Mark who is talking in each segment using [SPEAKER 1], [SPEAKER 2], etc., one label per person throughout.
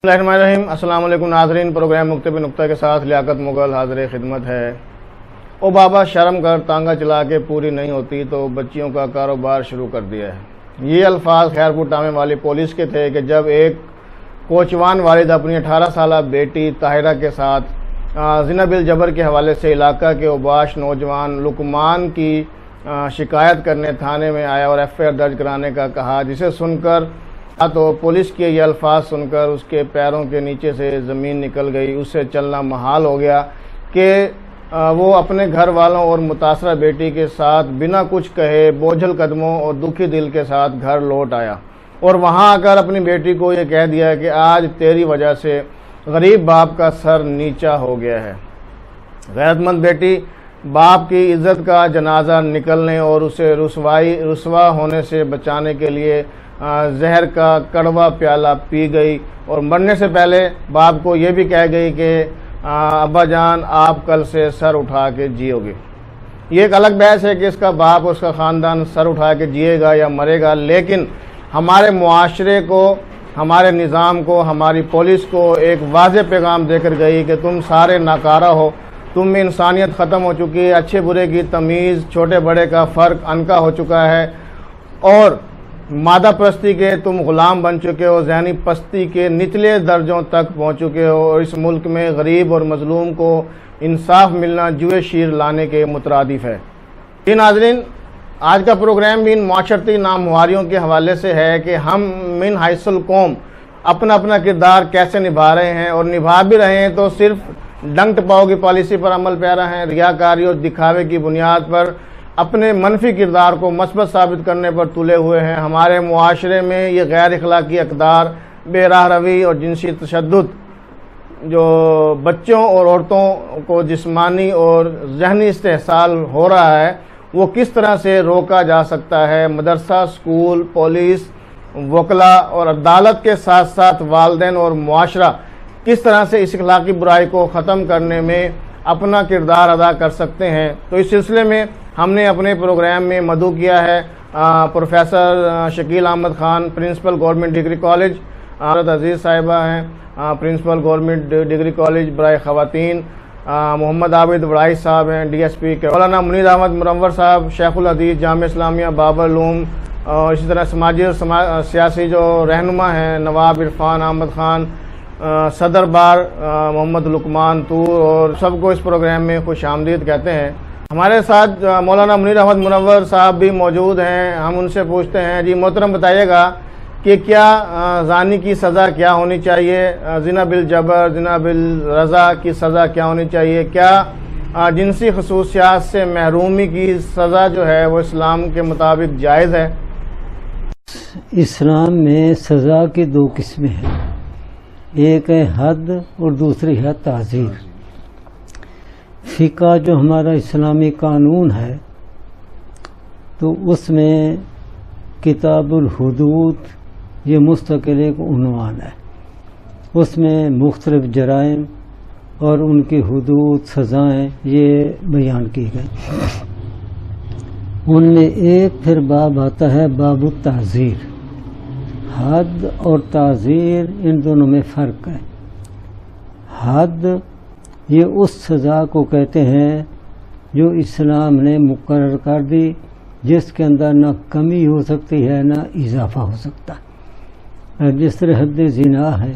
[SPEAKER 1] السلام علیکم ناظرین، پروگرام نقطے پہ نقطہ کے ساتھ لیاقت مغل حاضر خدمت ہے۔ او بابا شرم کر، تانگا چلا کے پوری نہیں ہوتی تو بچیوں کا کاروبار شروع کر دیا ہے۔ یہ الفاظ خیرپور ٹامے والی پولیس کے تھے کہ جب ایک کوچوان والد اپنی 18 سالہ بیٹی طاہرہ کے ساتھ زنا بالجبر کے حوالے سے علاقہ کے اوباش نوجوان لقمان کی شکایت کرنے تھانے میں آیا اور ایف آئی آر درج کرانے کا کہا، جسے سن کر تو پولیس کے یہ الفاظ سن کر اس کے پیروں کے نیچے سے زمین نکل گئی، اس سے چلنا محال ہو گیا کہ وہ اپنے گھر والوں اور متاثرہ بیٹی کے ساتھ بنا کچھ کہے بوجھل قدموں اور دکھی دل کے ساتھ گھر لوٹ آیا اور وہاں آ کر اپنی بیٹی کو یہ کہہ دیا کہ آج تیری وجہ سے غریب باپ کا سر نیچا ہو گیا ہے۔ غیرت مند بیٹی باپ کی عزت کا جنازہ نکلنے اور اسے رسوا ہونے سے بچانے کے لیے زہر کا کڑوا پیالہ پی گئی اور مرنے سے پہلے باپ کو یہ بھی کہہ گئی کہ ابا جان آپ کل سے سر اٹھا کے جیو گے۔ یہ ایک الگ بحث ہے کہ اس کا باپ اور اس کا خاندان سر اٹھا کے جیے گا یا مرے گا، لیکن ہمارے معاشرے کو، ہمارے نظام کو، ہماری پولیس کو ایک واضح پیغام دے کر گئی کہ تم سارے ناکارہ ہو، تم میں انسانیت ختم ہو چکی ہے، اچھے برے کی تمیز، چھوٹے بڑے کا فرق عنقا ہو چکا ہے اور مادہ پرستی کے تم غلام بن چکے ہو، ذہنی پستی کے نچلے درجوں تک پہنچ چکے ہو اور اس ملک میں غریب اور مظلوم کو انصاف ملنا جوئے شیر لانے کے مترادف ہے۔ یہ ناظرین، آج کا پروگرام بھی ان معاشرتی ناموہاریوں کے حوالے سے ہے کہ ہم من حیث القوم اپنا کردار کیسے نبھا رہے ہیں، اور نبھا بھی رہے ہیں تو صرف ڈنگ ٹپاؤ کی پالیسی پر عمل پیرا ہیں، ریاکاری اور دکھاوے کی بنیاد پر اپنے منفی کردار کو مثبت ثابت کرنے پر تلے ہوئے ہیں۔ ہمارے معاشرے میں یہ غیر اخلاقی اقدار، بے راہ روی اور جنسی تشدد جو بچوں اور عورتوں کو جسمانی اور ذہنی استحصال ہو رہا ہے، وہ کس طرح سے روکا جا سکتا ہے۔ مدرسہ، اسکول، پولیس، وکلاء اور عدالت کے ساتھ ساتھ والدین اور معاشرہ کس طرح سے اس اخلاقی برائی کو ختم کرنے میں اپنا کردار ادا کر سکتے ہیں۔ تو اس سلسلے میں ہم نے اپنے پروگرام میں مدعو کیا ہے professor Shakeel Ahmed Khan, principal government degree college, عورت عزیز صاحبہ ہیں پرنسپل گورنمنٹ ڈگری کالج برائے خواتین، محمد عابد وڑائی صاحب ہیں ڈی ایس پی کے، مولانا منیر احمد منور صاحب شیخ الحدیث جامعہ اسلامیہ باب العلوم، اور اسی طرح سماجی اور سیاسی جو رہنما ہیں نواب عرفان احمد خان، صدر بار محمد لقمان طور، اور سب کو اس پروگرام میں خوش آمدید کہتے ہیں۔ ہمارے ساتھ مولانا منیر احمد منور صاحب بھی موجود ہیں، ہم ان سے پوچھتے ہیں، جی محترم بتائیے گا کہ کیا زانی کی سزا کیا ہونی چاہیے، زنا بالجبر، زنا بالرضا کی سزا کیا ہونی چاہیے، کیا جنسی خصوصیات سے محرومی کی سزا جو ہے وہ اسلام کے مطابق جائز ہے؟
[SPEAKER 2] اسلام میں سزا کی دو قسمیں ہیں، ایک ہے حد اور دوسری ہے تعزیر۔ فقہ جو ہمارا اسلامی قانون ہے تو اس میں کتاب الحدود یہ مستقل ایک عنوان ہے، اس میں مختلف جرائم اور ان کی حدود سزائیں یہ بیان کی گئی۔ ان میں ایک پھر باب آتا ہے باب التعزیر۔ حد اور تعزیر ان دونوں میں فرق ہے۔ حد یہ اس سزا کو کہتے ہیں جو اسلام نے مقرر کر دی، جس کے اندر نہ کمی ہو سکتی ہے نہ اضافہ ہو سکتا۔ اب جس طرح حد زنا ہے،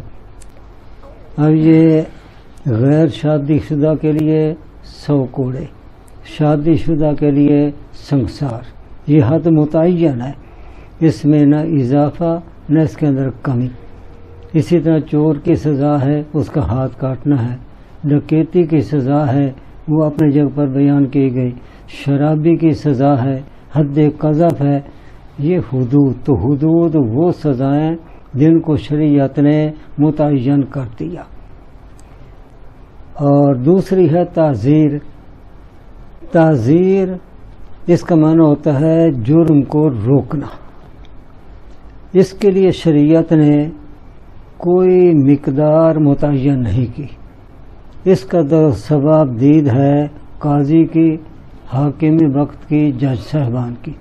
[SPEAKER 2] اب یہ غیر شادی شدہ کے لیے 100 کوڑے، شادی شدہ کے لیے سنگسار، یہ حد متعین ہے، اس میں نہ اضافہ نہ اس کے اندر کمی۔ اسی طرح چور کی سزا ہے، اس کا ہاتھ کاٹنا ہے، ڈکیتی کی سزا ہے وہ اپنی جگہ پر بیان کی گئی، شرابی کی سزا ہے، حد قذف ہے، یہ حدود۔ تو حدود وہ سزائیں جن کو شریعت نے متعین کر دیا۔ اور دوسری ہے تعزیر۔ تعزیر اس کا معنی ہوتا ہے جرم کو روکنا۔ اس کے لیے شریعت نے کوئی مقدار متعین نہیں کی، اس کا ثواب دید ہے قاضی کی، حاکم وقت کی، جج صاحبان کی،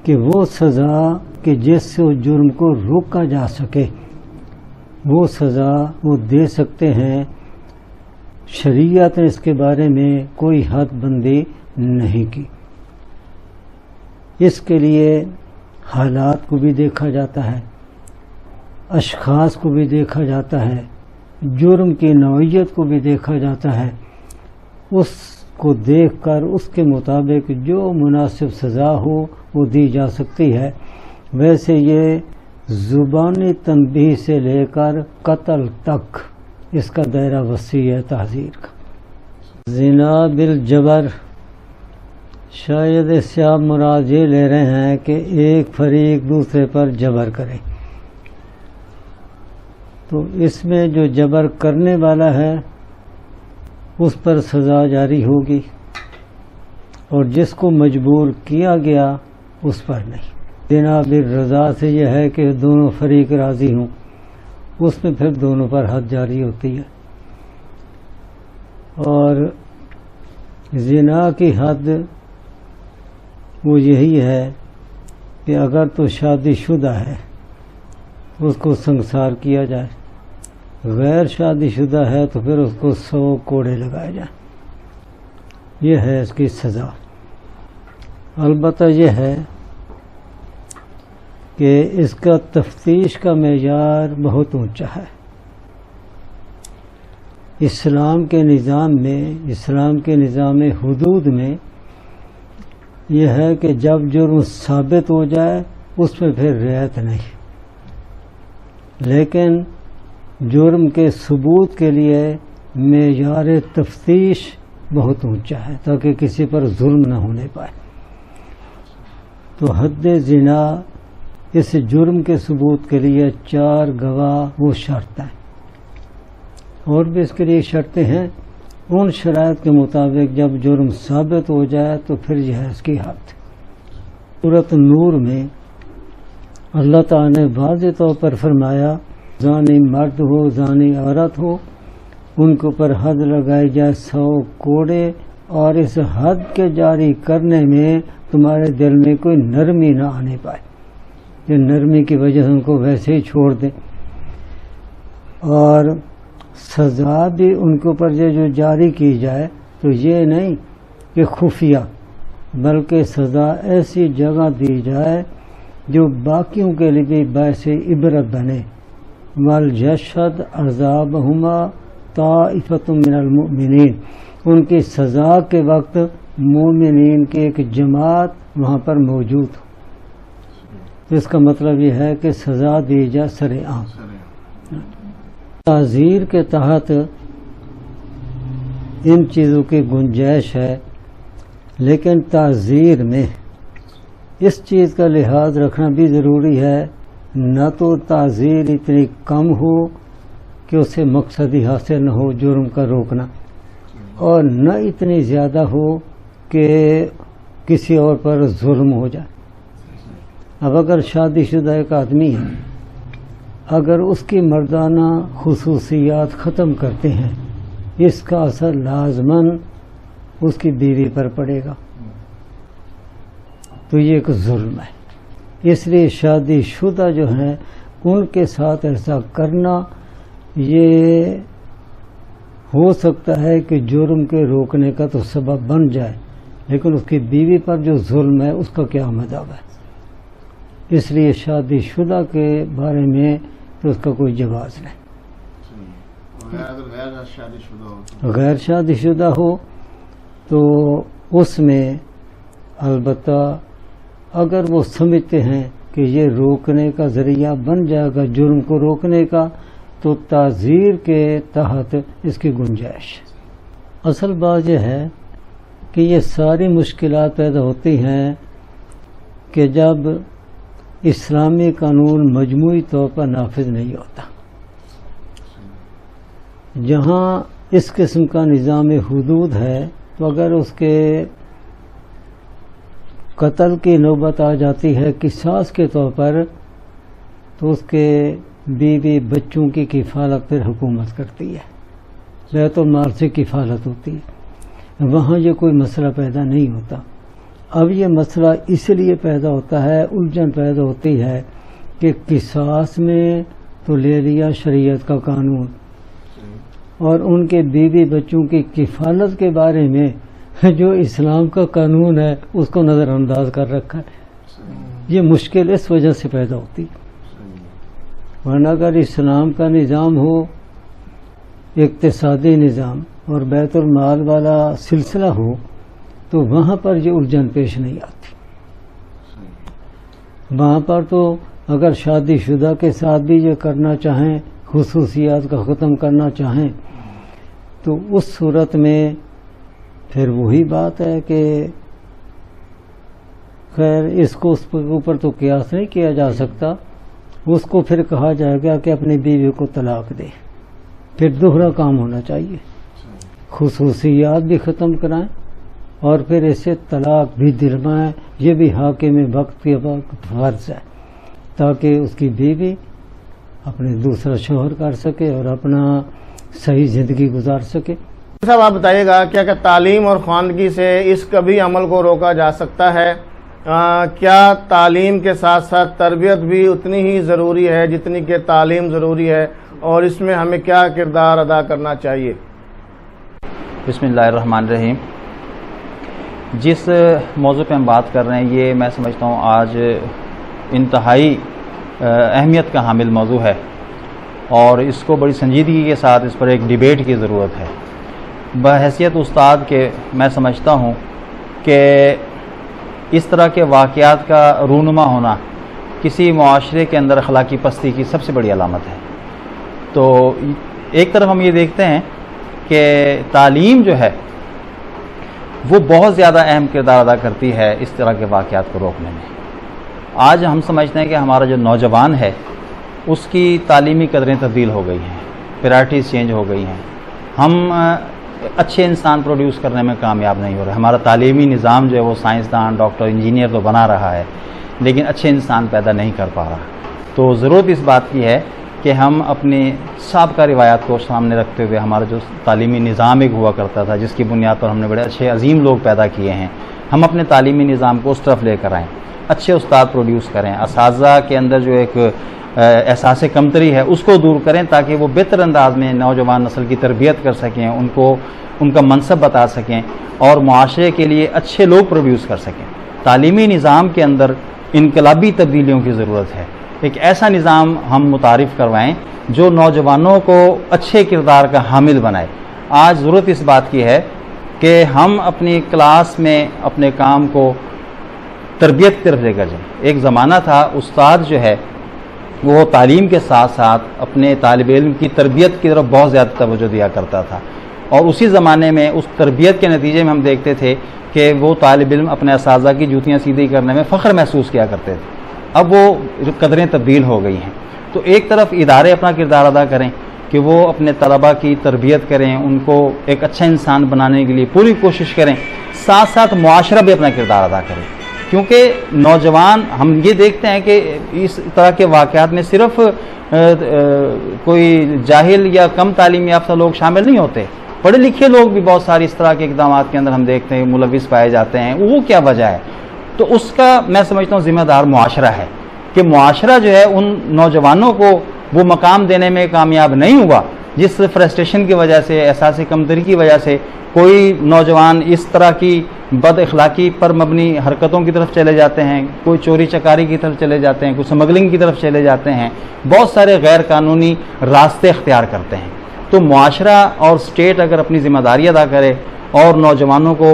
[SPEAKER 2] کہ وہ سزا کہ جس سے اس جرم کو روکا جا سکے، وہ سزا وہ دے سکتے ہیں. شریعت نے اس کے بارے میں کوئی حد بندی نہیں کی. اس کے لیے حالات کو بھی دیکھا جاتا ہے، اشخاص کو بھی دیکھا جاتا ہے، جرم کی نوعیت کو بھی دیکھا جاتا ہے. اس کو دیکھ کر اس کے مطابق جو مناسب سزا ہو وہ دی جا سکتی ہے. ویسے یہ زبانی تنبیہ سے لے کر قتل تک اس کا دائرہ وسیع ہے تحذیر کا. زنا بالجبر، شاید اس سے آپ مراد یہ لے رہے ہیں کہ ایک فریق دوسرے پر جبر کرے. تو اس میں جو جبر کرنے والا ہے اس پر سزا جاری ہوگی، اور جس کو مجبور کیا گیا اس پر نہیں. زنا بالرضا سے یہ ہے کہ دونوں فریق راضی ہوں، اس میں پھر دونوں پر حد جاری ہوتی ہے. اور زنا کی حد وہ یہی ہے کہ اگر تو شادی شدہ ہے اس کو سنسار کیا جائے، غیر شادی شدہ ہے تو پھر اس کو 100 کوڑے لگائے جائیں. یہ ہے اس کی سزا. البتہ یہ ہے کہ اس کا تفتیش کا معیار بہت اونچا ہے. اسلام کے نظام میں، اسلام کے نظام حدود میں یہ ہے کہ جب جرم ثابت ہو جائے اس میں پھر رعایت نہیں، لیکن جرم کے ثبوت کے لیے معیار تفتیش بہت اونچا ہے تاکہ کسی پر ظلم نہ ہونے پائے. تو حد زنا اس جرم کے ثبوت کے لیے 4 گواہ وہ شرط ہیں، اور بھی اس کے لیے شرطیں ہیں. ان شرائط کے مطابق جب جرم ثابت ہو جائے تو پھر یہ ہے اس کی حد. سورۃ نور میں اللہ تعالیٰ نے واضح طور پر فرمایا زانی مرد ہو زانی عورت ہو ان کے اوپر حد لگائی جائے 100 کوڑے، اور اس حد کے جاری کرنے میں تمہارے دل میں کوئی نرمی نہ آنے پائے کہ نرمی کی وجہ سے ان کو ویسے ہی چھوڑ دیں. اور سزا بھی ان کے اوپر جو جاری کی جائے تو یہ نہیں کہ خفیہ، بلکہ سزا ایسی جگہ دی جائے جو باقیوں کے لیے بھی باعث عبرت بنے. وَلْيَشْهَدْ عَذَابَهُمَا طَائِفَةٌ مِّنَ الْمُؤْمِنِينَ، ان کی سزا کے وقت مومنین کی ایک جماعت وہاں پر موجود ہو. اس کا مطلب یہ ہے کہ سزا دی جائے سر عام. تعزیر کے تحت ان چیزوں کی گنجائش ہے، لیکن تعزیر میں اس چیز کا لحاظ رکھنا بھی ضروری ہے، نہ تو تعزیر اتنی کم ہو کہ اسے مقصد ہی حاصل نہ ہو جرم کا روکنا، اور نہ اتنی زیادہ ہو کہ کسی اور پر ظلم ہو جائے. اب اگر شادی شدہ ایک آدمی ہے، اگر اس کی مردانہ خصوصیات ختم کرتے ہیں اس کا اثر لازماً اس کی بیوی پر پڑے گا، تو یہ ایک ظلم ہے. اس لیے شادی شدہ جو ہیں ان کے ساتھ ایسا کرنا یہ ہو سکتا ہے کہ جرم کے روکنے کا تو سبب بن جائے، لیکن اس کی بیوی پر جو ظلم ہے اس کا کیا مذہب ہے. اس لیے شادی شدہ کے بارے میں تو اس کا کوئی جواز نہیں. غیر شادی شدہ ہو تو اس میں البتہ اگر وہ سمجھتے ہیں کہ یہ روکنے کا ذریعہ بن جائے گا جرم کو روکنے کا، تو تعزیر کے تحت اس کی گنجائش. اصل بات یہ ہے کہ یہ ساری مشکلات پیدا ہوتی ہیں کہ جب اسلامی قانون مجموعی طور پر نافذ نہیں ہوتا. جہاں اس قسم کا نظام حدود ہے تو اگر اس کے قتل کی نوبت آ جاتی ہے قصاص کے طور پر، تو اس کے بیوی بچوں کی کفالت پر حکومت کرتی ہے، بیت المال سے کفالت ہوتی ہے. وہاں یہ کوئی مسئلہ پیدا نہیں ہوتا. اب یہ مسئلہ اس لیے پیدا ہوتا ہے، الجھن پیدا ہوتی ہے کہ قصاص میں تو لے لیا شریعت کا قانون، اور ان کے بیوی بچوں کی کفالت کے بارے میں جو اسلام کا قانون ہے اس کو نظر انداز کر رکھا ہے۔ یہ مشکل اس وجہ سے پیدا ہوتی، ورنہ اگر اسلام کا نظام ہو، اقتصادی نظام اور بیت المال والا سلسلہ ہو، تو وہاں پر یہ الجھن پیش نہیں آتی۔ وہاں پر تو اگر شادی شدہ کے ساتھ بھی یہ کرنا چاہیں، خصوصیات کا ختم کرنا چاہیں، تو اس صورت میں پھر وہی بات ہے کہ خیر اس کو اس کے اوپر تو قیاس نہیں کیا جا سکتا، اس کو پھر کہا جائے گا کہ اپنی بیوی کو طلاق دے، پھر دوہرا کام ہونا چاہیے، خصوصیات بھی ختم کرائیں اور پھر اسے طلاق بھی دلوائیں۔ یہ بھی حاکم وقت کے وقت فرض ہے، تاکہ اس کی بیوی اپنے دوسرا شوہر کر سکے اور اپنا صحیح زندگی گزار سکے۔
[SPEAKER 1] صاحب آپ بتائیے گا کیا کہ تعلیم اور خواندگی سے اس کبھی عمل کو روکا جا سکتا ہے؟ کیا تعلیم کے ساتھ ساتھ تربیت بھی اتنی ہی ضروری ہے جتنی کہ تعلیم ضروری ہے، اور اس میں ہمیں کیا کردار ادا کرنا چاہیے؟
[SPEAKER 3] بسم اللہ الرحمن الرحیم۔ جس موضوع پہ ہم بات کر رہے ہیں یہ میں سمجھتا ہوں آج انتہائی اہمیت کا حامل موضوع ہے، اور اس کو بڑی سنجیدگی کے ساتھ اس پر ایک ڈیبیٹ کی ضرورت ہے۔ بحیثیت استاد کے میں سمجھتا ہوں کہ اس طرح کے واقعات کا رونما ہونا کسی معاشرے کے اندر اخلاقی پستی کی سب سے بڑی علامت ہے۔ تو ایک طرف ہم یہ دیکھتے ہیں کہ تعلیم جو ہے وہ بہت زیادہ اہم کردار ادا کرتی ہے اس طرح کے واقعات کو روکنے میں۔ آج ہم سمجھتے ہیں کہ ہمارا جو نوجوان ہے اس کی تعلیمی قدریں تبدیل ہو گئی ہیں، پرائرٹیز چینج ہو گئی ہیں، ہم اچھے انسان پروڈیوس کرنے میں کامیاب نہیں ہو رہے۔ ہمارا تعلیمی نظام جو ہے وہ سائنسدان، ڈاکٹر، انجینئر تو بنا رہا ہے لیکن اچھے انسان پیدا نہیں کر پا رہا۔ تو ضرورت اس بات کی ہے کہ ہم اپنی سابقہ روایات کو سامنے رکھتے ہوئے ہمارا جو تعلیمی نظام ایک ہوا کرتا تھا جس کی بنیاد پر ہم نے بڑے اچھے عظیم لوگ پیدا کیے ہیں، ہم اپنے تعلیمی نظام کو اس طرف لے کر آئیں، اچھے استاد پروڈیوس کریں، اساتذہ کے اندر جو ایک احساس کمتری ہے اس کو دور کریں تاکہ وہ بہتر انداز میں نوجوان نسل کی تربیت کر سکیں، ان کو ان کا منصب بتا سکیں اور معاشرے کے لیے اچھے لوگ پروڈیوس کر سکیں۔ تعلیمی نظام کے اندر انقلابی تبدیلیوں کی ضرورت ہے، ایک ایسا نظام ہم متعارف کروائیں جو نوجوانوں کو اچھے کردار کا حامل بنائے۔ آج ضرورت اس بات کی ہے کہ ہم اپنی کلاس میں اپنے کام کو تربیت کی طرف لے کر جائیں۔ ایک زمانہ تھا استاد جو ہے وہ تعلیم کے ساتھ ساتھ اپنے طالب علم کی تربیت کی طرف بہت زیادہ توجہ دیا کرتا تھا، اور اسی زمانے میں اس تربیت کے نتیجے میں ہم دیکھتے تھے کہ وہ طالب علم اپنے اساتذہ کی جوتیاں سیدھی کرنے میں فخر محسوس کیا کرتے تھے۔ اب وہ قدریں تبدیل ہو گئی ہیں۔ تو ایک طرف ادارے اپنا کردار ادا کریں کہ وہ اپنے طلباء کی تربیت کریں، ان کو ایک اچھا انسان بنانے کے لیے پوری کوشش کریں، ساتھ ساتھ معاشرہ بھی اپنا کردار ادا کرے، کیونکہ نوجوان ہم یہ دیکھتے ہیں کہ اس طرح کے واقعات میں صرف کوئی جاہل یا کم تعلیم یافتہ لوگ شامل نہیں ہوتے، پڑھے لکھے لوگ بھی بہت ساری اس طرح کے اقدامات کے اندر ہم دیکھتے ہیں ملوث پائے جاتے ہیں۔ وہ کیا وجہ ہے؟ تو اس کا میں سمجھتا ہوں ذمہ دار معاشرہ ہے کہ معاشرہ جو ہے ان نوجوانوں کو وہ مقام دینے میں کامیاب نہیں ہوا جس فرسٹریشن کی وجہ سے، احساس کمتری کی وجہ سے کوئی نوجوان اس طرح کی بد اخلاقی پر مبنی حرکتوں کی طرف چلے جاتے ہیں، کوئی چوری چکاری کی طرف چلے جاتے ہیں، کوئی اسمگلنگ کی طرف چلے جاتے ہیں، بہت سارے غیر قانونی راستے اختیار کرتے ہیں۔ تو معاشرہ اور اسٹیٹ اگر اپنی ذمہ داری ادا کرے اور نوجوانوں کو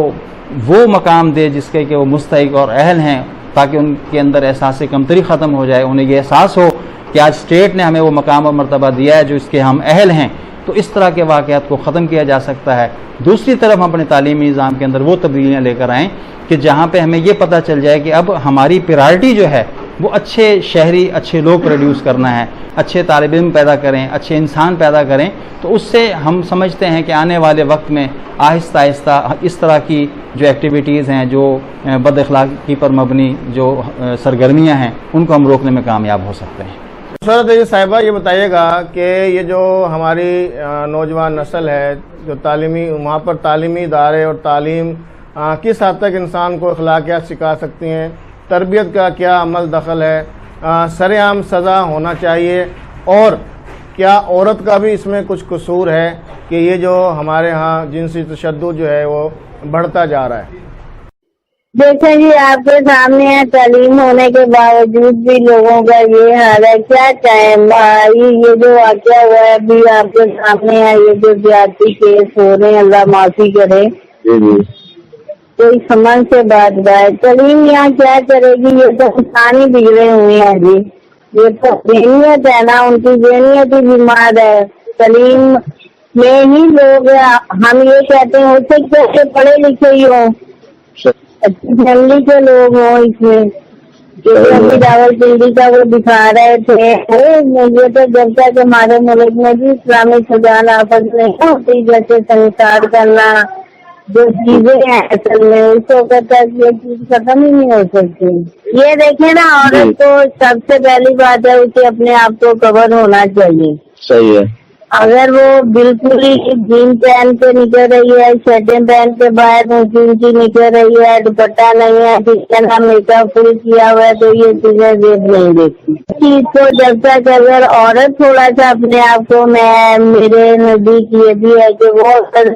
[SPEAKER 3] وہ مقام دے جس کے کہ وہ مستحق اور اہل ہیں، تاکہ ان کے اندر احساس کمتری ختم ہو جائے، انہیں یہ احساس ہو کہ آج اسٹیٹ نے ہمیں وہ مقام اور مرتبہ دیا ہے جو اس کے ہم اہل ہیں، تو اس طرح کے واقعات کو ختم کیا جا سکتا ہے۔ دوسری طرف ہم اپنے تعلیمی نظام کے اندر وہ تبدیلیاں لے کر آئیں کہ جہاں پہ ہمیں یہ پتہ چل جائے کہ اب ہماری پرائرٹی جو ہے وہ اچھے شہری، اچھے لوگ پروڈیوس کرنا ہے، اچھے طالب علم پیدا کریں، اچھے انسان پیدا کریں، تو اس سے ہم سمجھتے ہیں کہ آنے والے وقت میں آہستہ آہستہ اس طرح کی جو ایکٹیویٹیز ہیں، جو بد اخلاقی پر مبنی جو سرگرمیاں ہیں، ان کو ہم روکنے میں کامیاب ہو سکتے ہیں۔
[SPEAKER 1] صورت صاحبہ یہ بتائیے گا کہ یہ جو ہماری نوجوان نسل ہے جو تعلیمی وہاں پر تعلیمی ادارے اور تعلیم کس حد تک انسان کو اخلاقیات سکھا سکتی ہیں، تربیت کا کیا عمل دخل ہے، سر عام سزا ہونا چاہیے، اور کیا عورت کا بھی اس میں کچھ قصور ہے کہ یہ جو ہمارے ہاں جنسی تشدد جو ہے وہ بڑھتا جا رہا ہے؟
[SPEAKER 4] دیکھیں جی، آپ کے سامنے ہے، تعلیم ہونے کے باوجود بھی لوگوں کا یہ حال ہے. کیا چاہیں بھائی، یہ جو واقعہ ہوا ہے ابھی آپ کے سامنے ہے، یہ جو زیادتی کیس ہو رہے ہیں، اللہ معافی کرے. کوئی سمجھ سے بات ہے. تعلیم یہاں کیا کرے گی؟ یہ تو انسان ہی بگڑے ہوئے ہیں جی. یہ تو ذہنیت ہے نا، ان کی ذہنیت ہی بیمار ہے. تعلیم میں ہی لوگ، ہم یہ کہتے ہیں ہو سکتے کہ پڑھے لکھے ہی ہوں، اچھی فیملی کے لوگ ہوں اس میں. ابھی راولپنڈی کا وہ دکھا رہے تھے، یہ تو جب تک ہمارے ملک میں بھی اسلامی سجا نافذ نہیں ہوتی، جیسے سنسار کرنا، جو چیزیں ہیں اصل میں اس وقت تک یہ چیز ختم ہی نہیں ہو سکتی. یہ دیکھیں نا، عورت کو سب سے پہلی بات ہے اسے اپنے آپ کو کور ہونا چاہیے.
[SPEAKER 5] صحیح ہے.
[SPEAKER 4] اگر وہ بالکل ہی جین پہن کے نکل رہی ہے، شرٹیں پہن کے باہر اونچی اونچی نکل رہی ہے، دوپٹہ نہیں ہے، ٹھیک ہے نا، میک اپ فل کیا ہوا ہے، تو یہ چیزیں دیکھ نہیں دیکھتی. چیز کو جب تک اگر عورت تھوڑا سا اپنے آپ کو، میرے نزدیک یہ بھی ہے کہ وہ اگر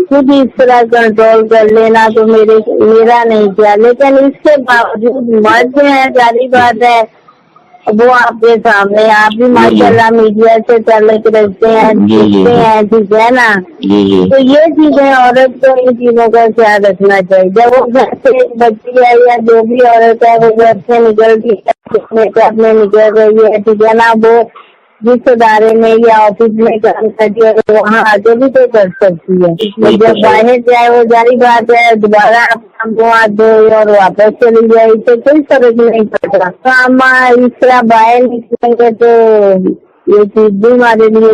[SPEAKER 4] خود اس طرح کنٹرول کر لینا تو میرا نہیں کیا. لیکن اس کے باوجود مرد ہے، ظاہری بات ہے وہ آپ کے سامنے، آپ بھی ماشاءاللہ میڈیا سے تعلق رکھتے ہیں، دیکھتے ہیں، ٹھیک ہے نا. تو یہ چیزیں عورت کو ان چیزوں کا خیال رکھنا چاہیے. جب وہ گھر سے بچی ہے یا جو بھی عورت ہے وہ گھر سے نکلتی ہے، میں نکل رہی ہے، ٹھیک ہے نا، وہ جس ادارے میں یا آفس میں کام کرتی ہے وہاں آگے بھی تو کر سکتی ہے. جب باہر جائے وہ ظاہری بات ہے دوبارہ ہاتھ دھوئے اور واپس چلی جائے، تو کوئی فرق نہیں پڑتا. کام اس طرح باہر نکلیں گے تو یہ چیز بھی ہمارے لیے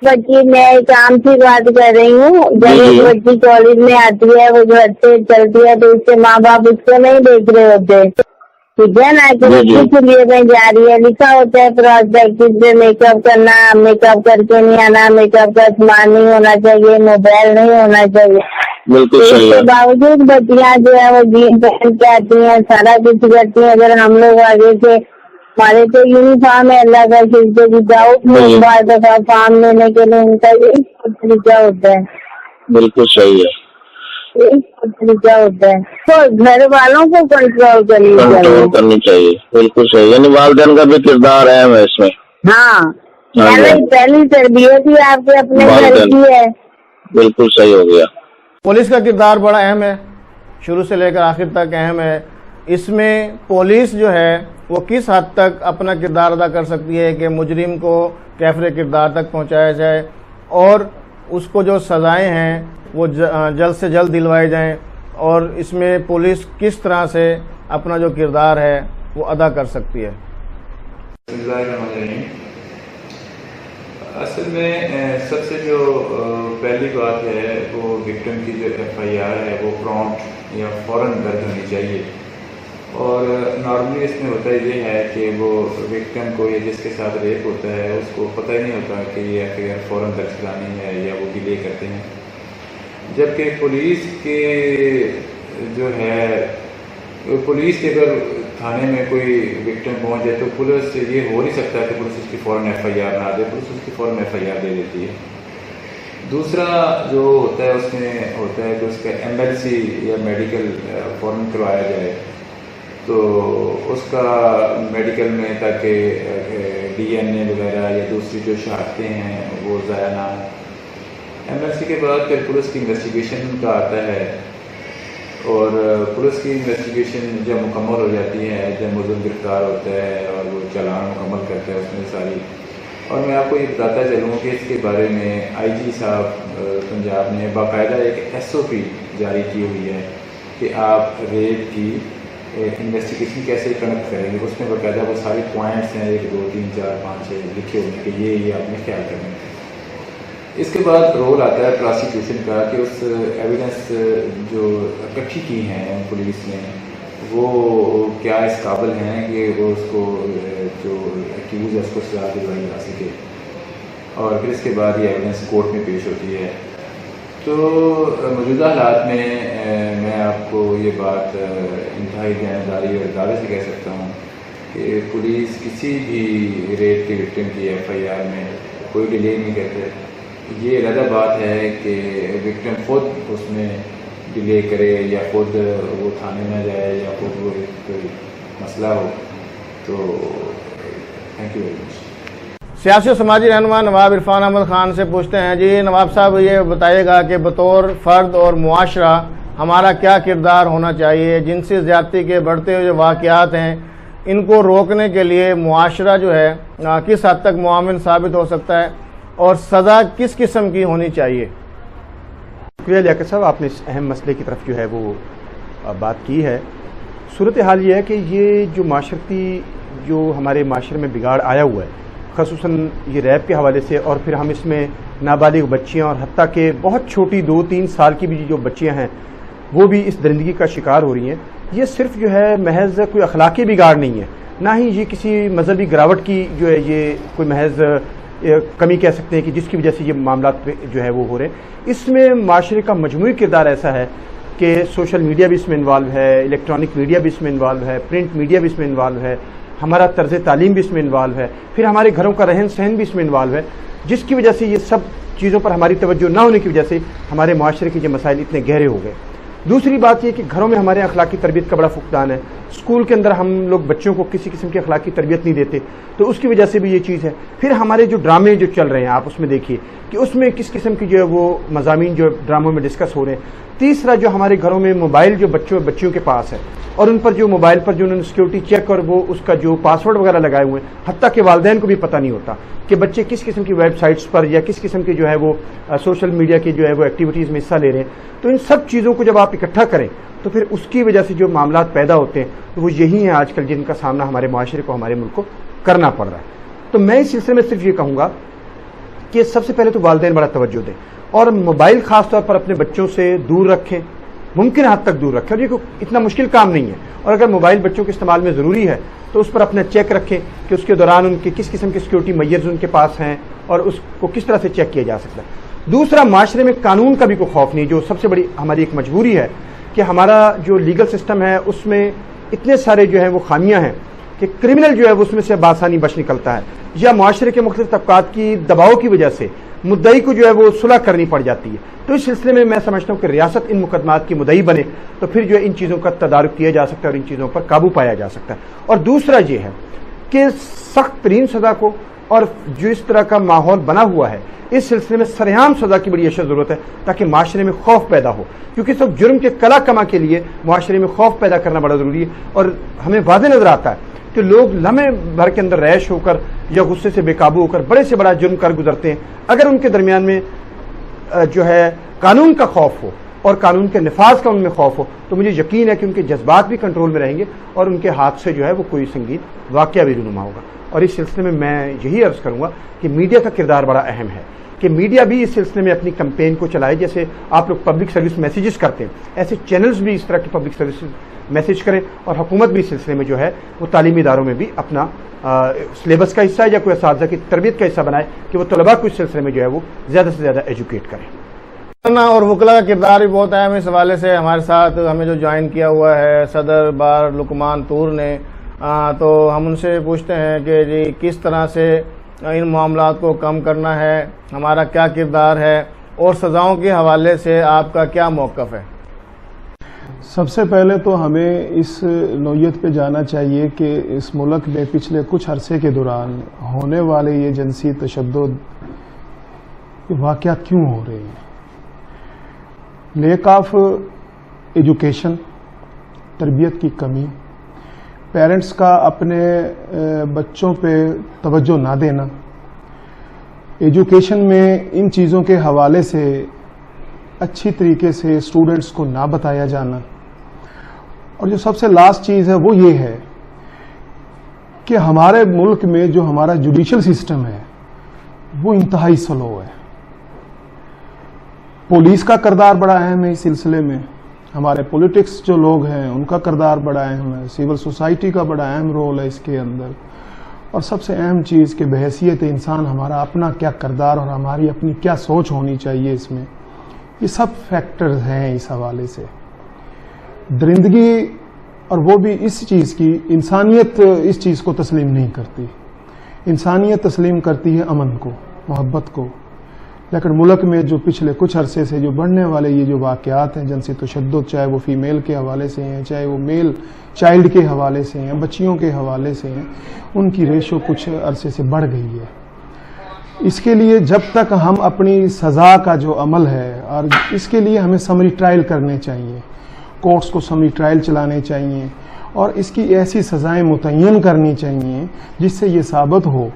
[SPEAKER 4] بچی، میں ایک عام سی بات کر رہی ہوں. جب ایک بچی کالج میں آتی ہے، وہ گھر سے چلتی ہے تو اس کے ماں باپ اس کو نہیں دیکھ رہے ہوتے، ٹھیک ہے نا، کہ کس لیے میں جا رہی ہے. لکھا ہوتا ہے پروسپیکٹس میں میک اپ کرنا، میک اپ کر کے نہیں آنا، میک اپ کا سامان نہیں ہونا چاہیے، موبائل نہیں ہونا چاہیے.
[SPEAKER 5] بالکل
[SPEAKER 4] اس
[SPEAKER 5] صحیح
[SPEAKER 4] کے
[SPEAKER 5] ہے.
[SPEAKER 4] باوجود بچیاں جو ہے وہ جین پہن کے آتی ہیں، سارا کچھ کرتی ہیں. اگر ہم لوگ آگے سے، ہمارے تو یونیفارم ہے اللہ کا شکر، وداؤٹ بعض دفعہ فارم لینے کے لیے ان کا یہی طریقہ ہوتا ہے.
[SPEAKER 5] بالکل صحیح ہے.
[SPEAKER 4] یہی طریقہ ہوتا ہے. تو گھر والوں کو کنٹرول
[SPEAKER 5] کرنی چاہیے. بالکل صحیح. یعنی والدین کا بھی کردار اہم ہے اس میں.
[SPEAKER 4] ہاں، پہلی تربیت ہی آپ کے اپنے گھر کی ہے.
[SPEAKER 5] بالکل صحیح ہو گیا.
[SPEAKER 1] پولیس کا کردار بڑا اہم ہے، شروع سے لے کر آخر تک اہم ہے. اس میں پولیس جو ہے وہ کس حد تک اپنا کردار ادا کر سکتی ہے کہ مجرم کو کیفر کردار تک پہنچایا جائے اور اس کو جو سزائیں ہیں وہ جلد سے جلد دلوائے جائیں، اور اس میں پولیس کس طرح سے اپنا جو کردار ہے وہ ادا کر سکتی ہے.
[SPEAKER 6] اصل میں سب سے جو پہلی بات ہے وہ وکٹم کی جو ایف آئی آر ہے وہ پرامپٹ یا فوراً درج ہونی چاہیے. اور نارملی اس میں ہوتا یہ ہے کہ وہ وکٹم کو یا جس کے ساتھ ریپ ہوتا ہے اس کو پتہ ہی نہیں ہوتا کہ یہ ایف آئی آر فوراً درج کرانی ہے یا وہ ڈیلے کرتے ہیں. جبکہ پولیس کے جو ہے، پولیس کے اگر تھانے میں کوئی وکٹم پہنچ جائے تو پولیس یہ ہو نہیں سکتا کہ پولیس اس کی فوراً ایف آئی آر نہ دے، پولیس اس کی فوراً ایف آئی آر دے دیتی ہے. دوسرا جو ہوتا ہے اس میں ہوتا ہے کہ اس کا ایم ایل سی یا میڈیکل فوراً کروایا جائے، تو اس کا میڈیکل میں تاکہ ڈی این اے وغیرہ یا دوسری جو شہادتیں ہیں وہ ضائع نہ ہوں. ایم ایل سی کے بعد پھر پولیس کی انویسٹیگیشن کا آتا ہے، اور پولیس کی انویسٹیگیشن جب مکمل ہو جاتی ہے، جب ملزم گرفتار ہوتا ہے اور وہ چالان مکمل کرتا ہے اس میں ساری. اور میں آپ کو یہ بتاتا چلوں کہ اس کے بارے میں آئی جی صاحب پنجاب نے باقاعدہ ایک ایس او پی جاری کی ہوئی ہے کہ آپ ریپ کی انویسٹیگیشن کیسے کنڈکٹ کریں گے. اس میں باقاعدہ وہ سارے پوائنٹس ہیں، 1 2 3 4 5 6 لکھے ہوئے ہیں کہ یہ آپ نے خیال کرنا ہے. اس کے بعد رول آتا ہے پراسیکیوشن کا کہ اس ایویڈنس جو اکٹھی کی ہیں پولیس نے وہ کیا اس قابل ہیں کہ وہ اس کو جو ایکیوز ہے اس کو سزا دلوائی جا سکے، اور پھر اس کے بعد یہ ایویڈنس کورٹ میں پیش ہوتی ہے. تو موجودہ حالات میں میں آپ کو یہ بات انتہائی دیانتداری اور دعوے سے کہہ سکتا ہوں کہ پولیس کسی بھی ریپ کے وکٹم کی FIR میں کوئی ڈیلے نہیں کرتے. یہ علیحدہ بات ہے کہ وکٹم خود اس میں ڈیلے کرے یا خود وہ تھانے نہ جائے یا خود وہ کوئی مسئلہ ہو. تو تھینک یو ویری مچ.
[SPEAKER 1] سیاسی و سماجی رہنما نواب عرفان احمد خان سے پوچھتے ہیں. جی نواب صاحب یہ بتائیے گا کہ بطور فرد اور معاشرہ ہمارا کیا کردار ہونا چاہیے؟ جنسی زیادتی کے بڑھتے ہوئے جو واقعات ہیں ان کو روکنے کے لیے معاشرہ جو ہے کس حد تک معاون ثابت ہو سکتا ہے اور سزا کس قسم کی ہونی چاہیے؟
[SPEAKER 7] شکریہ لیاقت صاحب، آپ نے اس اہم مسئلے کی طرف جو ہے وہ بات کی ہے. صورتحال یہ ہے کہ یہ جو معاشرتی جو ہمارے معاشرے میں بگاڑ آیا ہوا ہے، خصوصاً یہ ریپ کے حوالے سے، اور پھر ہم اس میں نابالغ بچیاں اور حتیٰ کہ بہت چھوٹی 2-3 سال کی بھی جو بچیاں ہیں وہ بھی اس درندگی کا شکار ہو رہی ہیں. یہ صرف جو ہے محض کوئی اخلاقی بگاڑ نہیں ہے، نہ ہی یہ کسی مذہبی گراوٹ کی جو ہے یہ کوئی محض کمی کہہ سکتے ہیں کہ جس کی وجہ سے یہ معاملات جو ہے وہ ہو رہے ہیں. اس میں معاشرے کا مجموعی کردار ایسا ہے کہ سوشل میڈیا بھی اس میں انوالو ہے، الیکٹرانک میڈیا بھی اس میں انوالو ہے، پرنٹ میڈیا بھی اس میں انوالو ہے، ہمارا طرز تعلیم بھی اس میں انوالو ہے، پھر ہمارے گھروں کا رہن سہن بھی اس میں انوالو ہے، جس کی وجہ سے یہ سب چیزوں پر ہماری توجہ نہ ہونے کی وجہ سے ہمارے معاشرے کے یہ مسائل اتنے گہرے ہو گئے. دوسری بات یہ کہ گھروں میں ہمارے اخلاقی تربیت کا بڑا فقدان ہے. اسکول کے اندر ہم لوگ بچوں کو کسی قسم کی اخلاقی تربیت نہیں دیتے، تو اس کی وجہ سے بھی یہ چیز ہے. پھر ہمارے جو ڈرامے جو چل رہے ہیں آپ اس میں دیکھیے کہ اس میں کس قسم کی جو ہے وہ مضامین جو ڈراموں میں ڈسکس ہو رہے ہیں. تیسرا جو ہمارے گھروں میں موبائل جو بچیوں کے پاس ہے اور ان پر جو موبائل پر جو انہوں نے سیکیورٹی چیک اور وہ اس کا جو پاسورڈ وغیرہ لگائے ہوئے ہیں، حتیٰ کہ والدین کو بھی پتہ نہیں ہوتا کہ بچے کس قسم کی ویب سائٹس پر یا کس قسم کی جو ہے وہ سوشل میڈیا کی جو ہے وہ ایکٹیویٹیز میں حصہ لے رہے ہیں. تو ان سب چیزوں کو جب آپ اکٹھا کریں تو پھر اس کی وجہ سے جو معاملات پیدا ہوتے ہیں تو وہ یہی ہیں آج کل جن کا سامنا ہمارے معاشرے کو، ہمارے ملک کو کرنا پڑ رہا ہے. تو میں اس سلسلے میں صرف یہ کہوں گا کہ سب سے پہلے تو والدین بڑا توجہ دیں اور موبائل خاص طور پر اپنے بچوں سے دور رکھیں، ممکن حد تک دور رکھیں. اور یہ کوئی اتنا مشکل کام نہیں ہے، اور اگر موبائل بچوں کے استعمال میں ضروری ہے تو اس پر اپنا چیک رکھیں کہ اس کے دوران ان کے کس قسم کے سیکیورٹی میئرز ان کے پاس ہیں اور اس کو کس طرح سے چیک کیا جا سکتا ہے. دوسرا، معاشرے میں قانون کا بھی کوئی خوف نہیں، جو سب سے بڑی ہماری ایک مجبوری ہے کہ ہمارا جو لیگل سسٹم ہے اس میں اتنے سارے جو ہیں وہ خامیاں ہیں کہ کرمنل جو ہے وہ اس میں سے بآسانی بچ نکلتا ہے، یا معاشرے کے مختلف طبقات کی دباؤ کی وجہ سے مدعی کو جو ہے وہ صلح کرنی پڑ جاتی ہے. تو اس سلسلے میں سمجھتا ہوں کہ ریاست ان مقدمات کی مدعی بنے تو پھر جو ہے ان چیزوں کا تدارک کیا جا سکتا ہے اور ان چیزوں پر قابو پایا جا سکتا ہے. اور دوسرا یہ ہے کہ سخت ترین سزا کو، اور جو اس طرح کا ماحول بنا ہوا ہے اس سلسلے میں سرعام سزا کی بڑی اشد ضرورت ہے تاکہ معاشرے میں خوف پیدا ہو، کیونکہ سب جرم کے کلا کما کے لیے معاشرے میں خوف پیدا کرنا بڑا ضروری ہے. اور ہمیں واضح نظر آتا ہے کہ لوگ لمحے بھر کے اندر ریش ہو کر یا غصے سے بے قابو ہو کر بڑے سے بڑا جرم کر گزرتے ہیں. اگر ان کے درمیان میں جو ہے قانون کا خوف ہو اور قانون کے نفاذ کا ان میں خوف ہو تو مجھے یقین ہے کہ ان کے جذبات بھی کنٹرول میں رہیں گے اور ان کے ہاتھ سے جو ہے وہ کوئی سنگین واقعہ بھی رونما ہوگا. اور اس سلسلے میں میں یہی عرض کروں گا کہ میڈیا کا کردار بڑا اہم ہے کہ میڈیا بھی اس سلسلے میں اپنی کمپین کو چلائے. جیسے آپ لوگ پبلک سروس میسیجز کرتے ہیں، ایسے چینلز بھی اس طرح کی پبلک سروس میسیج کریں، اور حکومت بھی اس سلسلے میں جو ہے وہ تعلیمی اداروں میں بھی اپنا سلیبس کا حصہ یا کوئی اساتذہ کی تربیت کا حصہ بنائے کہ وہ طلباء کو اس سلسلے میں جو ہے وہ زیادہ سے زیادہ ایجوکیٹ کریں.
[SPEAKER 1] اور وکلا کا کردار بھی بہت اہم ہے. اس حوالے سے ہمارے ساتھ ہمیں جو جوائن کیا ہوا ہے صدر بار لقمان طور نے، تو ہم ان سے پوچھتے ہیں کہ جی کس طرح سے ان معاملات کو کم کرنا ہے، ہمارا کیا کردار ہے، اور سزاؤں کے حوالے سے آپ کا کیا موقف ہے؟
[SPEAKER 8] سب سے پہلے تو ہمیں اس نوعیت پہ جانا چاہیے کہ اس ملک میں پچھلے کچھ عرصے کے دوران ہونے والے یہ جنسی تشدد واقعات کیوں ہو رہے ہیں. لیک آف ایجوکیشن، تربیت کی کمی، پیرنٹس کا اپنے بچوں پہ توجہ نہ دینا، ایجوکیشن میں ان چیزوں کے حوالے سے اچھی طریقے سے اسٹوڈنٹس کو نہ بتایا جانا، اور جو سب سے لاسٹ چیز ہے وہ یہ ہے کہ ہمارے ملک میں جو ہمارا جوڈیشل سسٹم ہے وہ انتہائی سلو ہے. پولیس کا کردار بڑا اہم ہے اس سلسلے میں، ہمارے پولیٹکس جو لوگ ہیں ان کا کردار بڑا اہم ہے، سول سوسائٹی کا بڑا اہم رول ہے اس کے اندر. اور سب سے اہم چیز کہ بحیثیت انسان ہمارا اپنا کیا کردار اور ہماری اپنی کیا سوچ ہونی چاہیے اس میں، یہ سب فیکٹرز ہیں. اس حوالے سے درندگی اور وہ بھی اس چیز کی انسانیت اس چیز کو تسلیم نہیں کرتی. انسانیت تسلیم کرتی ہے امن کو، محبت کو. لیکن ملک میں جو پچھلے کچھ عرصے سے جو بڑھنے والے یہ جو واقعات ہیں جنسی تشدد، چاہے وہ فیمیل کے حوالے سے ہیں، چاہے وہ میل چائلڈ کے حوالے سے ہیں، بچیوں کے حوالے سے ہیں، ان کی ریشو کچھ عرصے سے بڑھ گئی ہے. اس کے لیے جب تک ہم اپنی سزا کا جو عمل ہے، اور اس کے لیے ہمیں سمری ٹرائل کرنے چاہیے، کورٹس کو سمری ٹرائل چلانے چاہیے، اور اس کی ایسی سزائیں متعین کرنی چاہیے جس سے یہ ثابت ہو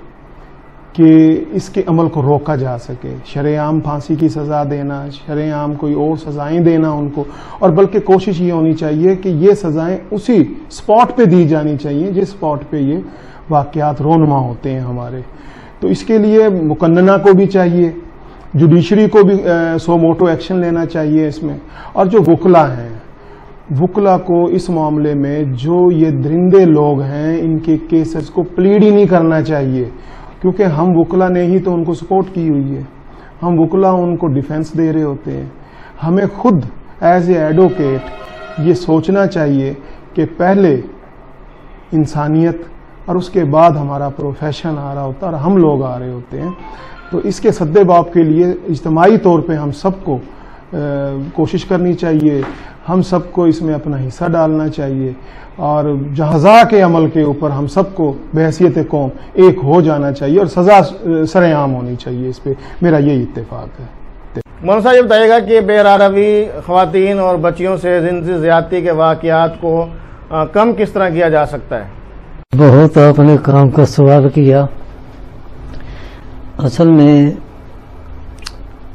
[SPEAKER 8] کہ اس کے عمل کو روکا جا سکے. شرع عام پھانسی کی سزا دینا، شرع عام کوئی اور سزائیں دینا ان کو، اور بلکہ کوشش یہ ہونی چاہیے کہ یہ سزائیں اسی سپاٹ پہ دی جانی چاہیے جس سپاٹ پہ یہ واقعات رونما ہوتے ہیں ہمارے. تو اس کے لیے مقننہ کو بھی چاہیے، جوڈیشری کو بھی سو موٹو ایکشن لینا چاہیے اس میں، اور جو وکلا ہیں، وکلا کو اس معاملے میں جو یہ درندے لوگ ہیں ان کے کیسز کو پلیڈ ہی نہیں کرنا چاہیے، کیونکہ ہم وکلا نے ہی تو ان کو سپورٹ کی ہوئی ہے. ہم وکلا ان کو ڈیفنس دے رہے ہوتے ہیں. ہمیں خود ایز اے ایڈوکیٹ یہ سوچنا چاہیے کہ پہلے انسانیت اور اس کے بعد ہمارا پروفیشن آ رہا ہوتا ہے اور ہم لوگ آ رہے ہوتے ہیں. تو اس کے سد باب کے لیے اجتماعی طور پہ ہم سب کو کوشش کرنی چاہیے، ہم سب کو اس میں اپنا حصہ ڈالنا چاہیے، اور جہازہ کے عمل کے اوپر ہم سب کو بحیثیت قوم ایک ہو جانا چاہیے، اور سزا سرِ عام ہونی چاہیے. اس پہ میرا یہی اتفاق ہے.
[SPEAKER 1] مولانا صاحب یہ بتائیے گا کہ بہرحال ابھی خواتین اور بچیوں سے جنسی زیادتی کے واقعات کو کم کس طرح کیا جا سکتا ہے؟
[SPEAKER 2] بہت آپ نے کام کا سوال کیا. اصل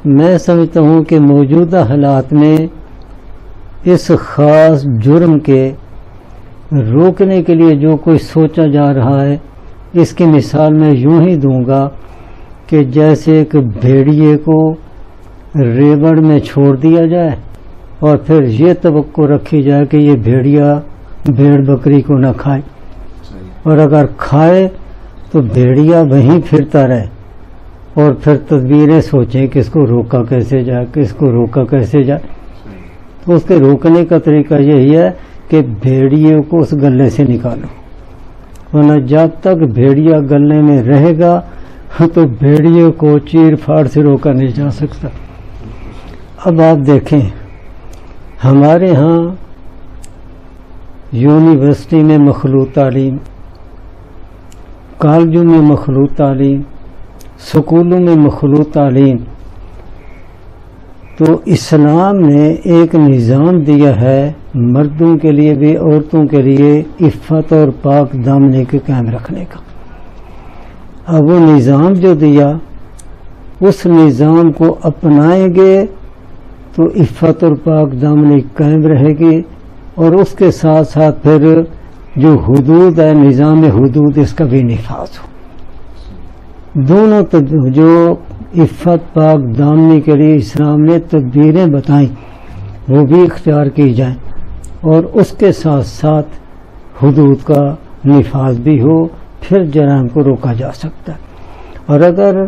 [SPEAKER 2] میں سمجھتا ہوں کہ موجودہ حالات میں اس خاص جرم کے روکنے کے لیے جو کوئی سوچا جا رہا ہے، اس کی مثال میں یوں ہی دوں گا کہ جیسے ایک بھیڑیے کو ریوڑ میں چھوڑ دیا جائے اور پھر یہ توقع رکھی جائے کہ یہ بھیڑیا بھیڑ بکری کو نہ کھائے، اور اگر کھائے تو بھیڑیا وہیں پھرتا رہے، اور پھر تدبیریں سوچیں کہ اس کو روکا کیسے جائے، کہ اس کو روکا کیسے جائے. تو اس کے روکنے کا طریقہ یہی ہے کہ بھیڑیے کو اس گلے سے نکالو، ورنہ جب تک بھیڑیا گلے میں رہے گا تو بھیڑیے کو چیر پھاڑ سے روکا نہیں جا سکتا. اب آپ دیکھیں ہمارے ہاں یونیورسٹی میں مخلوط تعلیم، کالجوں میں مخلوط تعلیم، سکولوں میں مخلوط تعلیم. تو اسلام نے ایک نظام دیا ہے مردوں کے لیے بھی عورتوں کے لیے عفت اور پاک دامنی کے قائم رکھنے کا. اب وہ نظام جو دیا اس نظام کو اپنائیں گے تو عفت اور پاک دامنی قائم رہے گی، اور اس کے ساتھ ساتھ پھر جو حدود ہے، نظام حدود، اس کا بھی نفاذ ہو. دونوں جو عفت پاک دامنی کے لیے اسلام نے تدبیریں بتائیں وہ بھی اختیار کی جائیں، اور اس کے ساتھ ساتھ حدود کا نفاذ بھی ہو، پھر جرائم کو روکا جا سکتا ہے. اور اگر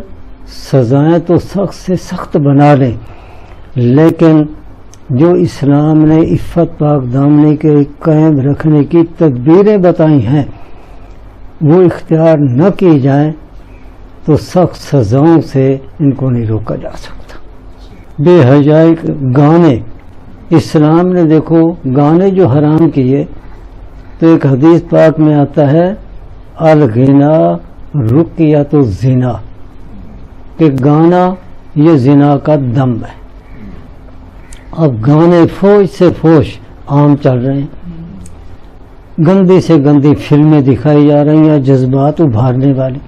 [SPEAKER 2] سزائیں تو سخت سے سخت بنا لیں، لیکن جو اسلام نے عفت پاک دامنی کے قائم رکھنے کی تدبیریں بتائی ہیں وہ اختیار نہ کی جائیں تو سخت سزاؤں سے ان کو نہیں روکا جا سکتا. بے حیائی گانے، اسلام نے دیکھو گانے جو حرام کیے، تو ایک حدیث پاک میں آتا ہے الغنا رقیۃ الزنا، کہ گانا یہ زنا کا دم ہے. اب گانے فوج سے فوج عام چل رہے ہیں، گندی سے گندی فلمیں دکھائی جا رہی ہیں جذبات ابھارنے والی،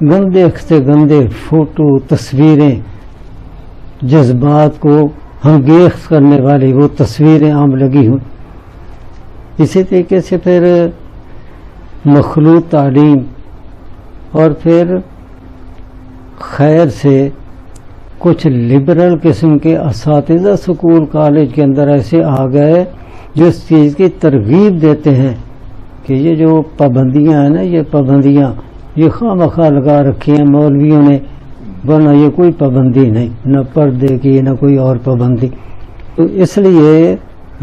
[SPEAKER 2] گندے سے گندے فوٹو تصویریں، جذبات کو ہنگیخت کرنے والی وہ تصویریں عام لگی ہوئی. اسی طریقے سے پھر مخلوط تعلیم، اور پھر خیر سے کچھ لبرل قسم کے اساتذہ سکول کالج کے اندر ایسے آ گئے جو اس چیز کی ترغیب دیتے ہیں کہ یہ جو پابندیاں ہیں نا، یہ پابندیاں یہ خواہ مخواہ لگا رکھی ہیں مولویوں نے، ورنہ یہ کوئی پابندی نہیں، نہ پردے کی نہ کوئی اور پابندی. تو اس لیے